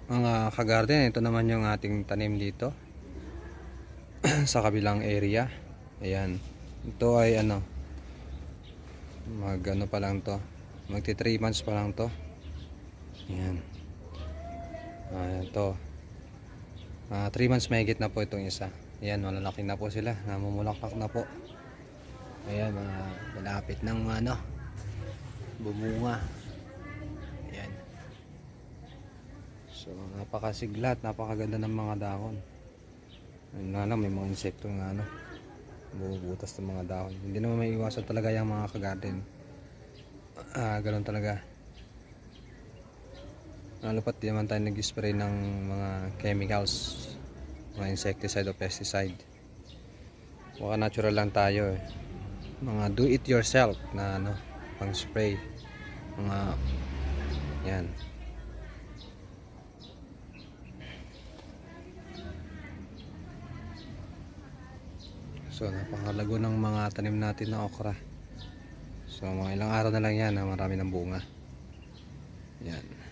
Mga ka-garden, ito naman yung ating tanim dito sa kabilang area. Ayan, ito ay ano pa lang to, magti 3 months pa lang to. Ayan, ito 3 months mahigit na po itong isa. Ayan, malalaki na po sila, namumulaklak na po. Ayan, malapit ng bumunga. Ayan, so napakasigla at napakaganda ng mga dahon. Ayun nga lang, may mga insekto nga bubutas ng mga dahon. Hindi naman may iwasan talaga yung mga ka-garden. Ganun talaga. Lalo pat di naman tayo nag-spray ng mga chemicals, mga insecticide o pesticide. Baka natural lang tayo eh. Mga do it yourself na pang spray. Mga yan. So napakalago ng mga tanim natin na okra. So mga ilang araw na lang yan na marami ng bunga. Yan.